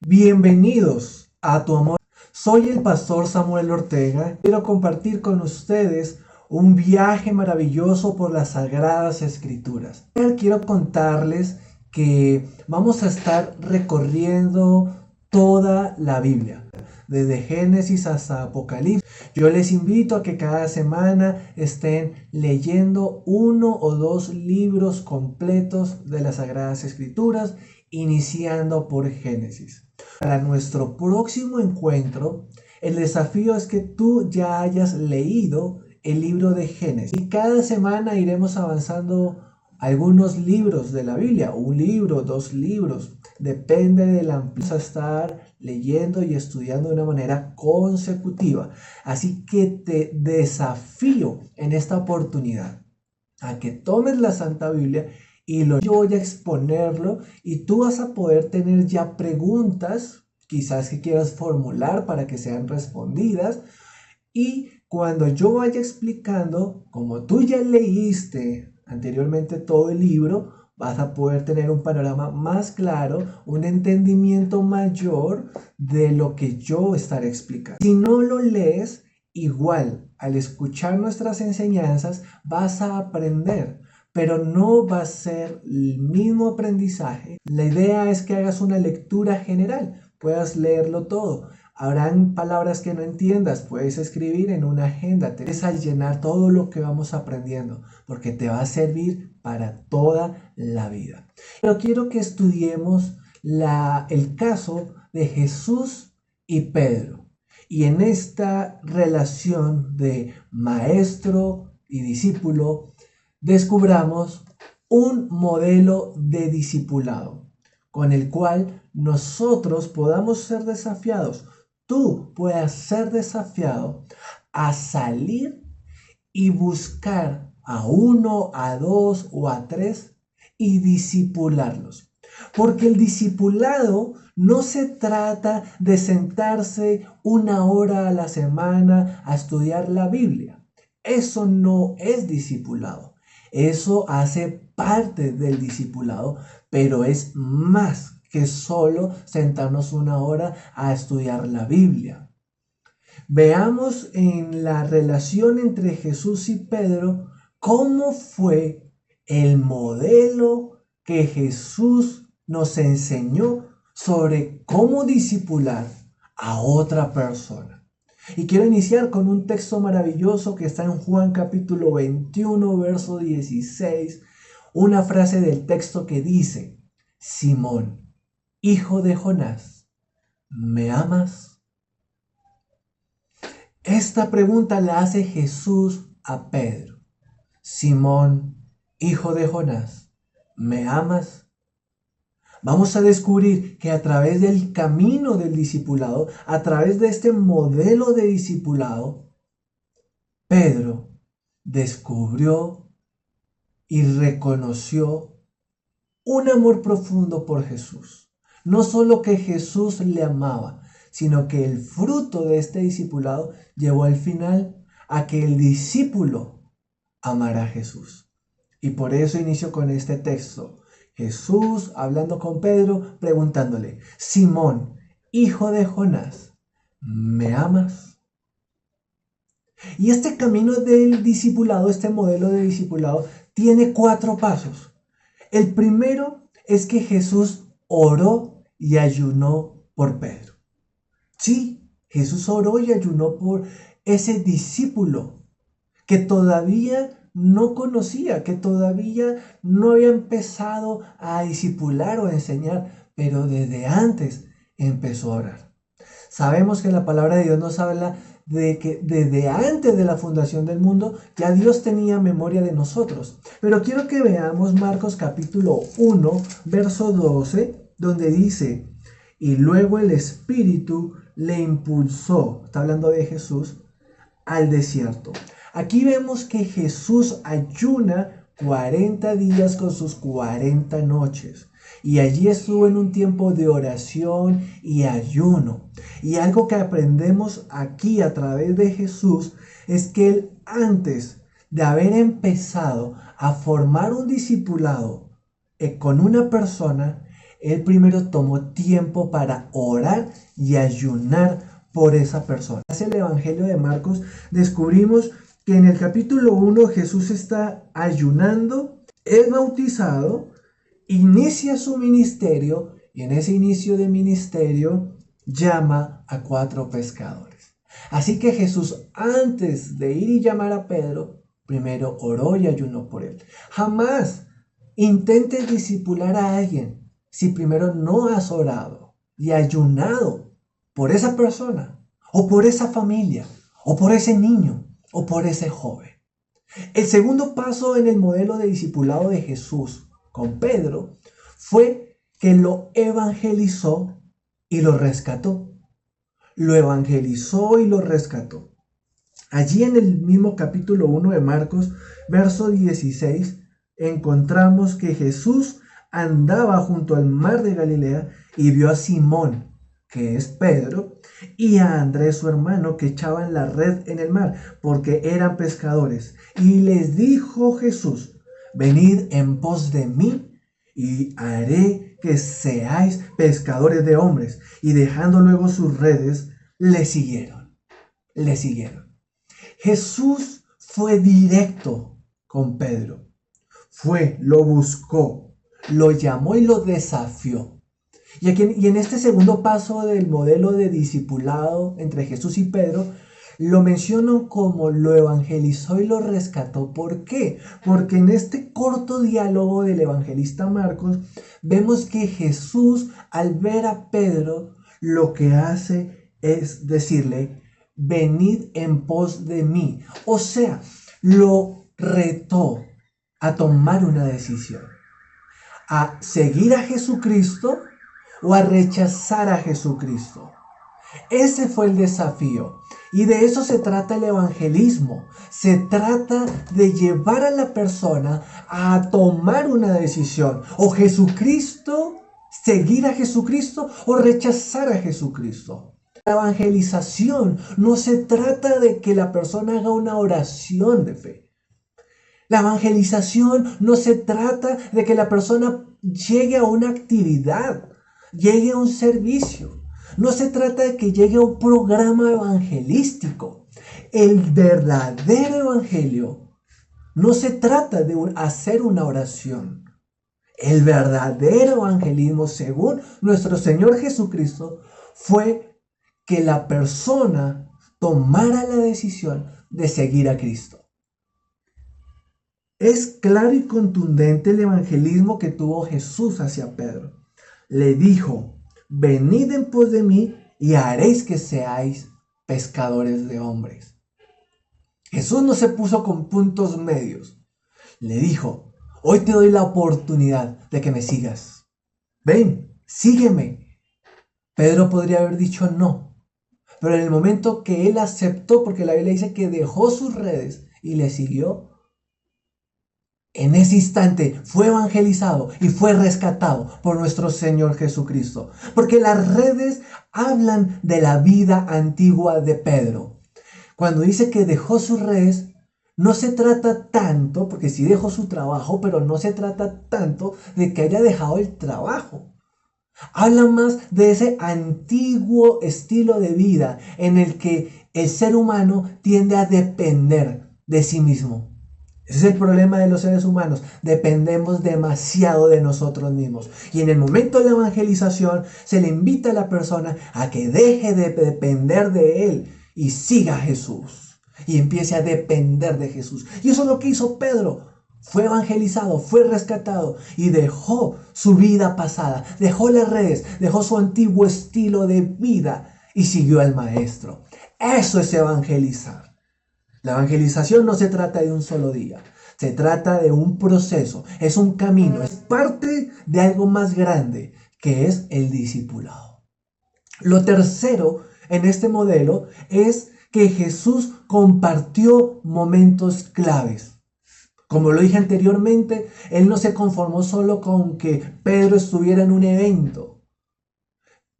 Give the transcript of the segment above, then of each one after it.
Bienvenidos a Tu Amor. Soy el pastor Samuel Ortega. Quiero compartir con ustedes un viaje maravilloso por las Sagradas Escrituras. Quiero contarles que vamos a estar recorriendo toda la Biblia, desde Génesis hasta Apocalipsis. Yo les invito a que cada semana estén leyendo uno o dos libros completos de las Sagradas Escrituras, iniciando por Génesis. Para nuestro próximo encuentro, el desafío es que tú ya hayas leído el libro de Génesis. Y cada semana iremos avanzando algunos libros de la Biblia, un libro, dos libros, depende de la amplitud, a estar leyendo y estudiando de una manera consecutiva. Así que te desafío en esta oportunidad a que tomes la Santa Biblia y yo voy a exponerlo y tú vas a poder tener ya preguntas, quizás que quieras formular para que sean respondidas. Y cuando yo vaya explicando, como tú ya leíste anteriormente todo el libro, vas a poder tener un panorama más claro, un entendimiento mayor de lo que yo estaré explicando. Si no lo lees, igual al escuchar nuestras enseñanzas vas a aprender, pero no va a ser el mismo aprendizaje. La idea es que hagas una lectura general, puedas leerlo todo. Habrán palabras que no entiendas, puedes escribir en una agenda, te vas a llenar todo lo que vamos aprendiendo, porque te va a servir para toda la vida. Pero quiero que estudiemos el caso de Jesús y Pedro. Y en esta relación de maestro y discípulo, descubramos un modelo de discipulado con el cual nosotros podamos ser desafiados. Tú puedas ser desafiado a salir y buscar a uno, a dos o a tres y discipularlos. Porque el discipulado no se trata de sentarse una hora a la semana a estudiar la Biblia. Eso no es discipulado. Eso hace parte del discipulado, pero es más que solo sentarnos una hora a estudiar la Biblia. Veamos en la relación entre Jesús y Pedro cómo fue el modelo que Jesús nos enseñó sobre cómo discipular a otra persona. Y quiero iniciar con un texto maravilloso que está en Juan capítulo 21, verso 16, una frase del texto que dice: Simón, hijo de Jonás, ¿me amas? Esta pregunta la hace Jesús a Pedro. Simón, hijo de Jonás, ¿me amas? Vamos a descubrir que a través del camino del discipulado, a través de este modelo de discipulado, Pedro descubrió y reconoció un amor profundo por Jesús. No solo que Jesús le amaba, sino que el fruto de este discipulado llevó al final a que el discípulo amara a Jesús. Y por eso inicio con este texto. Jesús hablando con Pedro, preguntándole: Simón, hijo de Jonás, ¿me amas? Y este camino del discipulado, este modelo de discipulado, tiene 4 pasos. El primero es que Jesús oró y ayunó por Pedro. Sí, Jesús oró y ayunó por ese discípulo que todavía no conocía, que todavía no había empezado a discipular o a enseñar, pero desde antes empezó a orar. Sabemos que la palabra de Dios nos habla de que desde antes de la fundación del mundo ya Dios tenía memoria de nosotros. Pero quiero que veamos Marcos capítulo 1, verso 12, donde dice: y luego el Espíritu le impulsó, está hablando de Jesús, al desierto. Aquí vemos que Jesús ayuna 40 días con sus 40 noches. Y allí estuvo en un tiempo de oración y ayuno. Y algo que aprendemos aquí a través de Jesús es que él, antes de haber empezado a formar un discipulado con una persona, Él primero tomó tiempo para orar y ayunar por esa persona. En el Evangelio de Marcos descubrimos que en el capítulo 1 Jesús está ayunando, es bautizado, inicia su ministerio y en ese inicio de ministerio llama a 4 pescadores. Así que Jesús, antes de ir y llamar a Pedro, primero oró y ayunó por él. Jamás intentes discipular a alguien si primero no has orado y ayunado por esa persona, o por esa familia, o por ese niño, o por ese joven. El segundo paso en el modelo de discipulado de Jesús con Pedro fue que lo evangelizó y lo rescató. Lo evangelizó y lo rescató. Allí en el mismo capítulo 1 de Marcos, verso 16, encontramos que Jesús andaba junto al mar de Galilea y vio a Simón, que es Pedro, y a Andrés su hermano, que echaban la red en el mar, porque eran pescadores. Y les dijo Jesús: venid en pos de mí, y haré que seáis pescadores de hombres. Y dejando luego sus redes, le siguieron. Le siguieron. Jesús fue directo con Pedro. Lo buscó, lo llamó y lo desafió. Y en este segundo paso del modelo de discipulado entre Jesús y Pedro, lo menciono como lo evangelizó y lo rescató. ¿Por qué? Porque en este corto diálogo del evangelista Marcos, vemos que Jesús, al ver a Pedro, lo que hace es decirle: venid en pos de mí. O sea, lo retó a tomar una decisión, a seguir a Jesucristo o a rechazar a Jesucristo. Ese fue el desafío. Y de eso se trata el evangelismo. Se trata de llevar a la persona a tomar una decisión. O Jesucristo, seguir a Jesucristo, o rechazar a Jesucristo. La evangelización no se trata de que la persona haga una oración de fe. La evangelización no se trata de que la persona llegue a una actividad, llegue a un servicio. No se trata de que llegue a un programa evangelístico. El verdadero evangelio no se trata de hacer una oración. El verdadero evangelismo, según nuestro Señor Jesucristo, fue que la persona tomara la decisión de seguir a Cristo. Es claro y contundente el evangelismo que tuvo Jesús hacia Pedro. Le dijo: venid en pos de mí y haréis que seáis pescadores de hombres. Jesús no se puso con puntos medios. Le dijo: hoy te doy la oportunidad de que me sigas. Ven, sígueme. Pedro podría haber dicho no, pero en el momento que él aceptó, porque la Biblia dice que dejó sus redes y le siguió, en ese instante fue evangelizado y fue rescatado por nuestro Señor Jesucristo. Porque las redes hablan de la vida antigua de Pedro. Cuando dice que dejó sus redes, no se trata tanto, porque sí dejó su trabajo, pero no se trata tanto de que haya dejado el trabajo. Habla más de ese antiguo estilo de vida en el que el ser humano tiende a depender de sí mismo. Ese es el problema de los seres humanos. Dependemos demasiado de nosotros mismos. Y en el momento de la evangelización se le invita a la persona a que deje de depender de él y siga a Jesús. Y empiece a depender de Jesús. Y eso es lo que hizo Pedro. Fue evangelizado, fue rescatado y dejó su vida pasada, dejó las redes, dejó su antiguo estilo de vida y siguió al Maestro. Eso es evangelizar. La evangelización no se trata de un solo día, se trata de un proceso, es un camino, es parte de algo más grande que es el discipulado. Lo tercero en este modelo es que Jesús compartió momentos claves. Como lo dije anteriormente, Él no se conformó solo con que Pedro estuviera en un evento.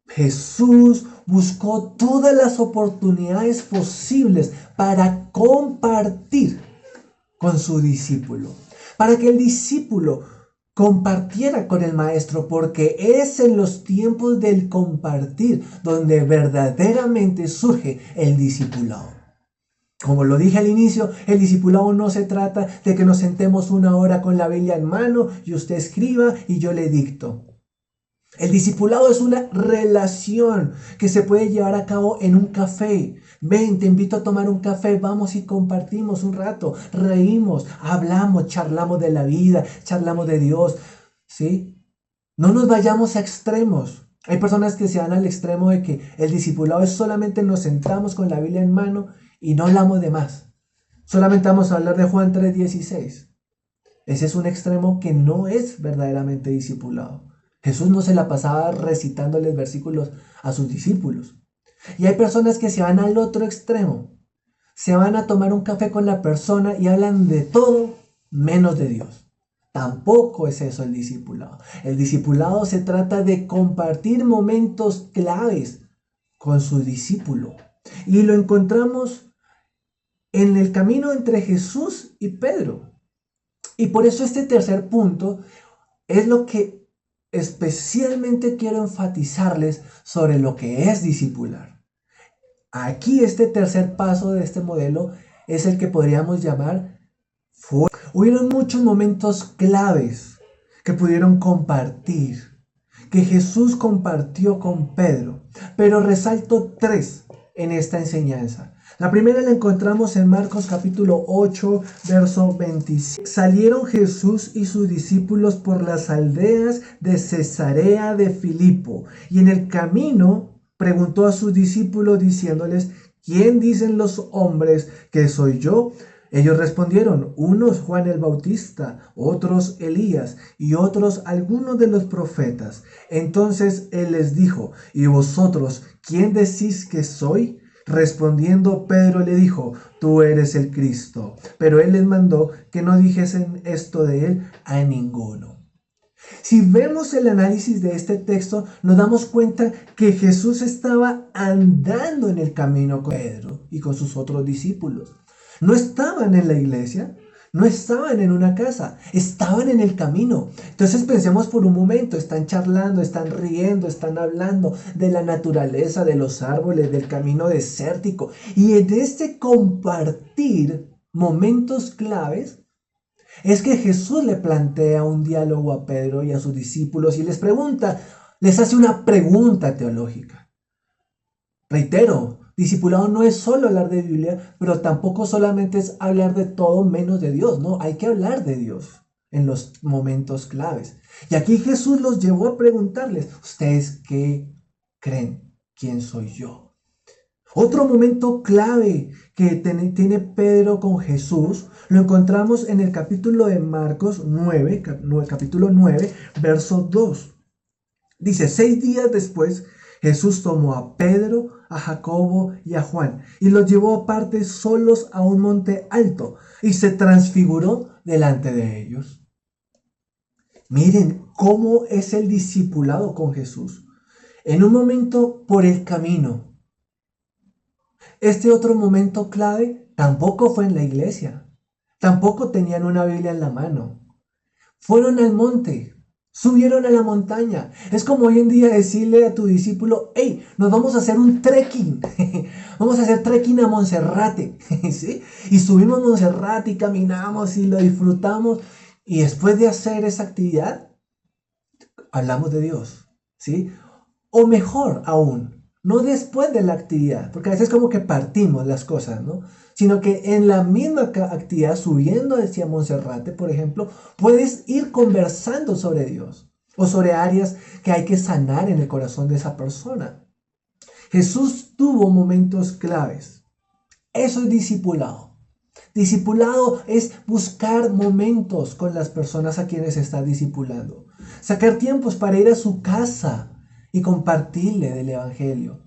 Jesús buscó todas las oportunidades posibles para compartir con su discípulo, para que el discípulo compartiera con el maestro, porque es en los tiempos del compartir donde verdaderamente surge el discipulado. Como lo dije al inicio, el discipulado no se trata de que nos sentemos una hora con la Biblia en mano y usted escriba y yo le dicto. El discipulado es una relación que se puede llevar a cabo en un café. Ven, te invito a tomar un café, vamos y compartimos un rato, reímos, hablamos, charlamos de la vida, charlamos de Dios, ¿sí? No nos vayamos a extremos. Hay personas que se van al extremo de que el discipulado es solamente nos sentamos con la Biblia en mano y no hablamos de más. Solamente vamos a hablar de Juan 3:16. Ese es un extremo que no es verdaderamente discipulado. Jesús no se la pasaba recitándoles versículos a sus discípulos. Y hay personas que se van al otro extremo. Se van a tomar un café con la persona y hablan de todo menos de Dios. Tampoco es eso el discipulado. El discipulado se trata de compartir momentos claves con su discípulo. Y lo encontramos en el camino entre Jesús y Pedro. Y por eso este tercer punto es lo que especialmente quiero enfatizarles sobre lo que es discipular. Aquí este tercer paso de este modelo es el que podríamos llamar fuego. Hubieron muchos momentos claves que pudieron compartir, que Jesús compartió con Pedro, pero resalto 3 en esta enseñanza. La primera la encontramos en Marcos capítulo 8, verso 25. Salieron Jesús y sus discípulos por las aldeas de Cesarea de Filipo, y en el camino preguntó a sus discípulos diciéndoles: ¿quién dicen los hombres que soy yo? Ellos respondieron: unos Juan el Bautista, otros Elías y otros algunos de los profetas. Entonces él les dijo: ¿y vosotros quién decís que soy? Respondiendo Pedro le dijo: tú eres el Cristo. Pero él les mandó que no dijesen esto de él a ninguno. Si vemos el análisis de este texto, nos damos cuenta que Jesús estaba andando en el camino con Pedro y con sus otros discípulos. No estaban en la iglesia, no estaban en una casa, estaban en el camino. Entonces pensemos por un momento, están charlando, están riendo, están hablando de la naturaleza, de los árboles, del camino desértico. Y en este compartir momentos claves, es que Jesús le plantea un diálogo a Pedro y a sus discípulos y les pregunta, les hace una pregunta teológica. Reitero, discipulado no es solo hablar de Biblia, pero tampoco solamente es hablar de todo menos de Dios, no, hay que hablar de Dios en los momentos claves. Y aquí Jesús los llevó a preguntarles, ¿ustedes qué creen? ¿Quién soy yo? Otro momento clave que tiene Pedro con Jesús lo encontramos en el capítulo de Marcos 9, capítulo 9, verso 2. Dice: 6 días después, Jesús tomó a Pedro, a Jacobo y a Juan y los llevó aparte solos a un monte alto y se transfiguró delante de ellos. Miren cómo es el discipulado con Jesús. En un momento por el camino. Este otro momento clave tampoco fue en la iglesia. Tampoco tenían una Biblia en la mano. Fueron al monte, subieron a la montaña. Es como hoy en día decirle a tu discípulo: hey, nos vamos a hacer un trekking. Vamos a hacer trekking a Monserrate. ¿Sí? Y subimos a Monserrate y caminamos y lo disfrutamos. Y después de hacer esa actividad, hablamos de Dios. ¿Sí? O mejor aún, no después de la actividad, porque a veces como que partimos las cosas, ¿no? Sino que en la misma actividad, subiendo hacia Monserrate, por ejemplo, puedes ir conversando sobre Dios o sobre áreas que hay que sanar en el corazón de esa persona. Jesús tuvo momentos claves. Eso es discipulado. Discipulado es buscar momentos con las personas a quienes está discipulando. Sacar tiempos para ir a su casa y compartirle del evangelio.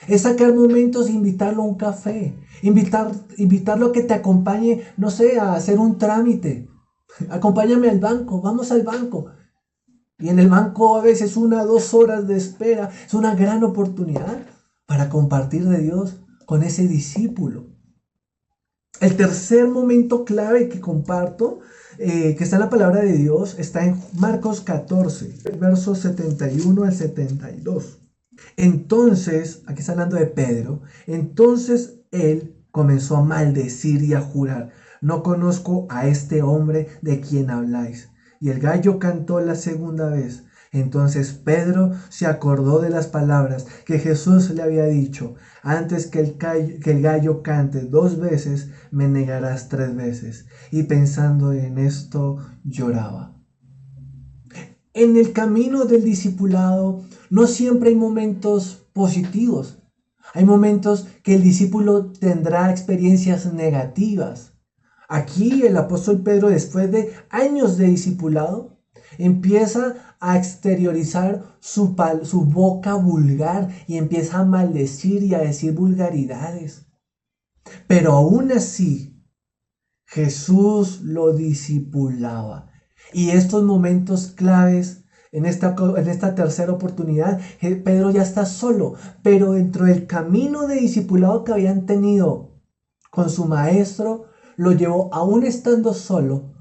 Es sacar momentos e invitarlo a un café. Invitarlo a que te acompañe, no sé, a hacer un trámite. Acompáñame al banco, vamos al banco. Y en el banco a veces 1 o 2 horas de espera. Es una gran oportunidad para compartir de Dios con ese discípulo. El tercer momento clave que comparto, que está en la palabra de Dios, está en Marcos 14, versos 71 al 72. Entonces, aquí está hablando de Pedro, entonces él comenzó a maldecir y a jurar: no conozco a este hombre de quien habláis. Y el gallo cantó la segunda vez. Entonces Pedro se acordó de las palabras que Jesús le había dicho: antes que el gallo cante 2 veces, me negarás 3 veces. Y pensando en esto, lloraba. En el camino del discipulado no siempre hay momentos positivos. Hay momentos que el discípulo tendrá experiencias negativas. Aquí el apóstol Pedro, después de años de discipulado, empieza a exteriorizar su boca vulgar y empieza a maldecir y a decir vulgaridades. Pero aún así, Jesús lo discipulaba. Y estos momentos claves, en esta tercera oportunidad, Pedro ya está solo, pero dentro del camino de discipulado que habían tenido con su maestro, lo llevó, aún estando solo,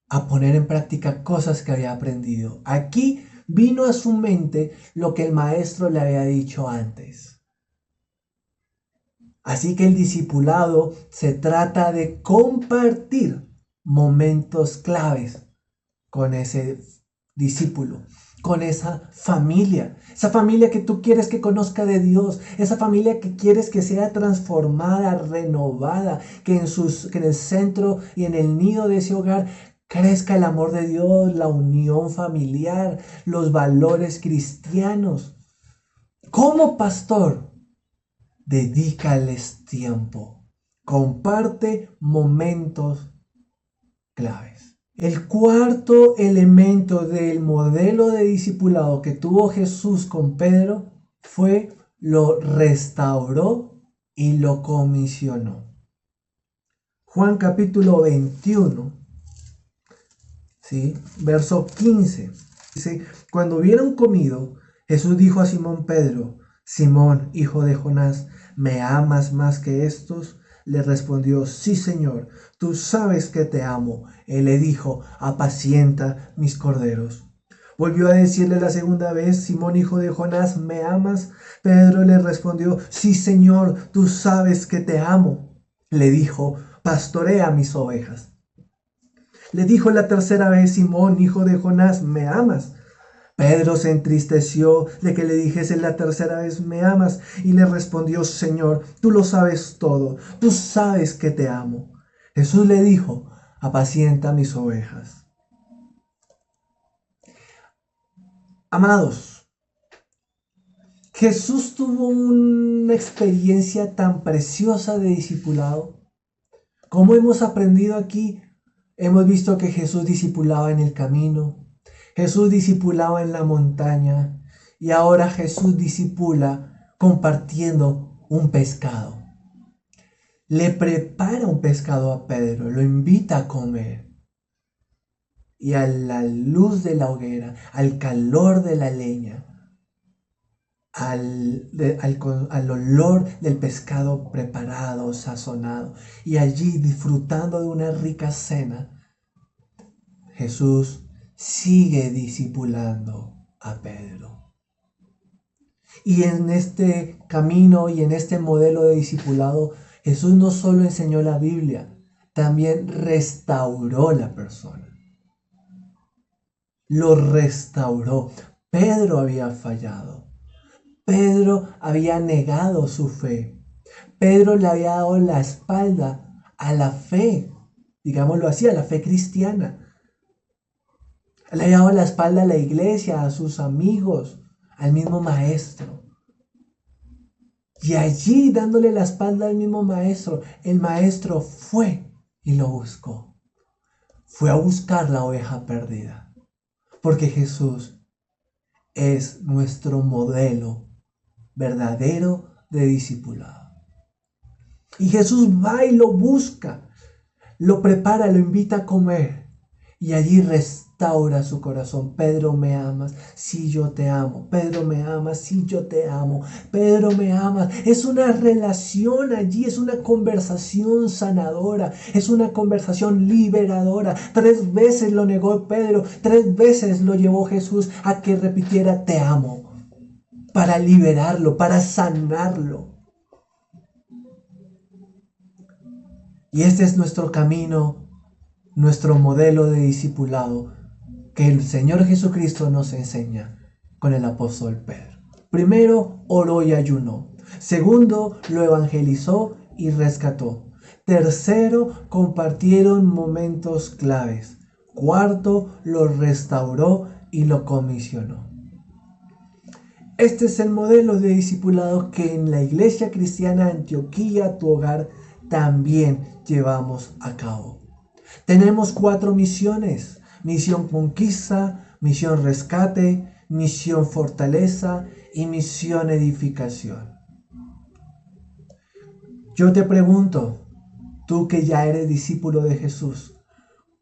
a poner en práctica cosas que había aprendido. Aquí vino a su mente lo que el maestro le había dicho antes. Así que el discipulado se trata de compartir momentos claves con ese discípulo, con esa familia que tú quieres que conozca de Dios, esa familia que quieres que sea transformada, renovada, que en el centro y en el nido de ese hogar crezca el amor de Dios, la unión familiar, los valores cristianos. Como pastor, dedícales tiempo, comparte momentos claves. El cuarto elemento del modelo de discipulado que tuvo Jesús con Pedro fue: lo restauró y lo comisionó. Juan capítulo 21, ¿sí? Verso 15. Dice: cuando hubieron comido, Jesús dijo a Simón Pedro: Simón, hijo de Jonás, ¿me amas más que estos? Le respondió: sí, Señor, tú sabes que te amo. Él le dijo: apacienta mis corderos. Volvió a decirle la segunda vez: Simón, hijo de Jonás, ¿me amas? Pedro le respondió: sí, Señor, tú sabes que te amo. Le dijo: pastorea mis ovejas. Le dijo la tercera vez: Simón, hijo de Jonás, ¿me amas? Pedro se entristeció de que le dijese la tercera vez: ¿me amas? Y le respondió: Señor, tú lo sabes todo, tú sabes que te amo. Jesús le dijo: apacienta mis ovejas. Amados, Jesús tuvo una experiencia tan preciosa de discipulado. Como hemos aprendido aquí, hemos visto que Jesús discipulaba en el camino, Jesús discipulaba en la montaña, y ahora Jesús discipula compartiendo un pescado. Le prepara un pescado a Pedro, lo invita a comer. Y a la luz de la hoguera, al calor de la leña, al olor del pescado preparado, sazonado, y allí disfrutando de una rica cena, Jesús sigue discipulando a Pedro. Y en este camino y en este modelo de discipulado, Jesús no solo enseñó la Biblia, también restauró la persona. Lo restauró. Pedro había fallado. Pedro había negado su fe. Pedro le había dado la espalda a la fe, digámoslo así, a la fe cristiana. Le había dado la espalda a la iglesia, a sus amigos, al mismo maestro. Y allí, dándole la espalda al mismo maestro, el maestro fue y lo buscó. Fue a buscar la oveja perdida. Porque Jesús es nuestro modelo verdadero de discipulado. Y Jesús va y lo busca, lo prepara, lo invita a comer. Y allí restaura su corazón. Pedro, ¿me amas? Sí, yo te amo. Pedro, ¿me amas? Sí, yo te amo. Pedro, ¿me amas? Es una relación allí, es una conversación sanadora, es una conversación liberadora. 3 veces lo negó Pedro, 3 veces lo llevó Jesús a que repitiera te amo, para liberarlo, para sanarlo. Y este es nuestro camino, nuestro modelo de discipulado que el Señor Jesucristo nos enseña con el apóstol Pedro. Primero, oró y ayunó. Segundo, lo evangelizó y rescató. Tercero, compartieron momentos claves. Cuarto, lo restauró y lo comisionó. Este es el modelo de discipulado que en la Iglesia Cristiana Antioquía, tu hogar, también llevamos a cabo. Tenemos 4 misiones: misión conquista, misión rescate, misión fortaleza y misión edificación. Yo te pregunto, tú que ya eres discípulo de Jesús,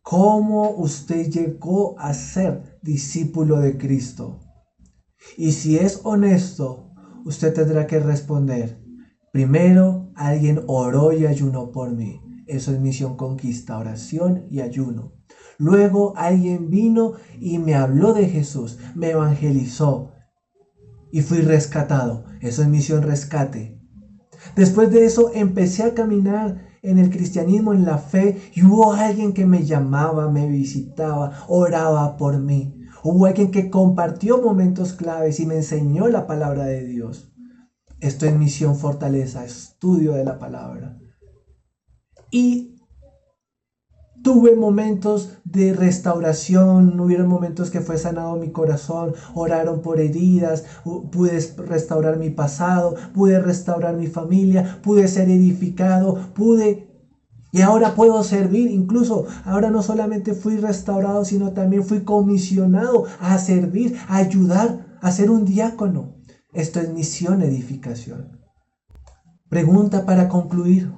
¿cómo usted llegó a ser discípulo de Cristo? Y si es honesto, usted tendrá que responder: primero, alguien oró y ayunó por mí. Eso es misión conquista, oración y ayuno. Luego alguien vino y me habló de Jesús, me evangelizó y fui rescatado. Eso es misión rescate. Después de eso empecé a caminar en el cristianismo, en la fe, y hubo alguien que me llamaba, me visitaba, oraba por mí. Hubo alguien que compartió momentos claves y me enseñó la palabra de Dios. Esto es misión fortaleza, estudio de la palabra. Y tuve momentos de restauración, hubieron momentos que fue sanado mi corazón, oraron por heridas, pude restaurar mi pasado, pude restaurar mi familia, pude ser edificado, y ahora puedo servir. Incluso ahora no solamente fui restaurado, sino también fui comisionado a servir, a ayudar, a ser un diácono. Esto es misión edificación. Pregunta para concluir: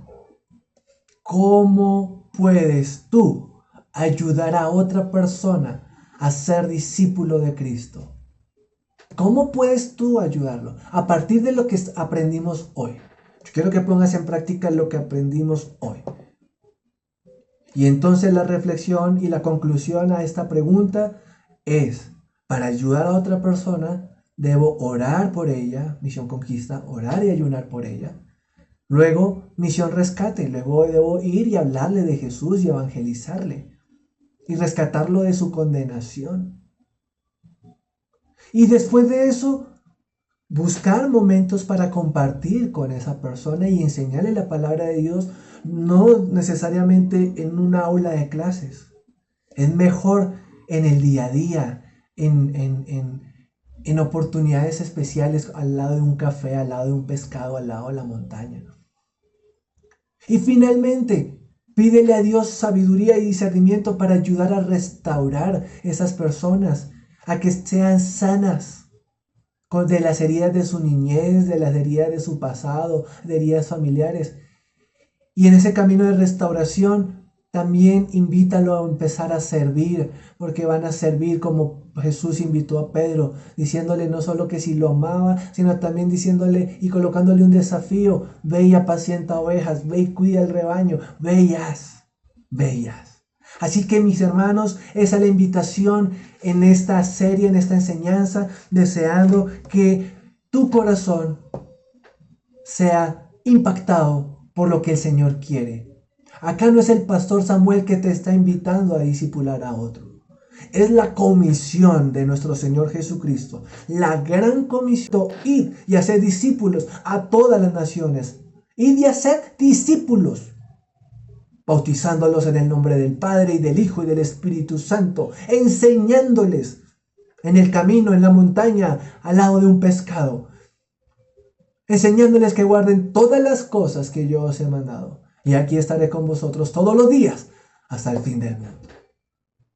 ¿cómo puedes tú ayudar a otra persona a ser discípulo de Cristo? ¿Cómo puedes tú ayudarlo? A partir de lo que aprendimos hoy. Yo quiero que pongas en práctica lo que aprendimos hoy. Y entonces la reflexión y la conclusión a esta pregunta es: para ayudar a otra persona, debo orar por ella, misión conquista, orar y ayunar por ella. Luego, misión rescate, luego debo ir y hablarle de Jesús y evangelizarle y rescatarlo de su condenación. Y después de eso, buscar momentos para compartir con esa persona y enseñarle la palabra de Dios, no necesariamente en una aula de clases. Es mejor en el día a día, en oportunidades especiales, al lado de un café, al lado de un pescado, al lado de la montaña. Y finalmente, pídele a Dios sabiduría y discernimiento para ayudar a restaurar esas personas, a que sean sanas de las heridas de su niñez, de las heridas de su pasado, de heridas familiares. Y en ese camino de restauración, también invítalo a empezar a servir, porque van a servir como Jesús invitó a Pedro, diciéndole no solo que si lo amaba, sino también diciéndole y colocándole un desafío: ve y apacienta ovejas, ve y cuida el rebaño, ve y haz. Así que, mis hermanos, esa es la invitación en esta serie, en esta enseñanza, deseando que tu corazón sea impactado por lo que el Señor quiere. Acá no es el pastor Samuel que te está invitando a discipular a otro. Es la comisión de nuestro Señor Jesucristo, la gran comisión: id y hacer discípulos a todas las naciones. Id y hacer discípulos, bautizándolos en el nombre del Padre y del Hijo y del Espíritu Santo, enseñándoles en el camino, en la montaña, al lado de un pescado, enseñándoles que guarden todas las cosas que yo os he mandado. Y aquí estaré con vosotros todos los días hasta el fin del mundo.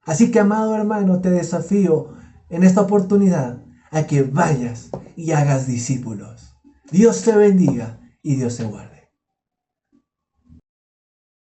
Así que, amado hermano, te desafío en esta oportunidad a que vayas y hagas discípulos. Dios te bendiga y Dios te guarde.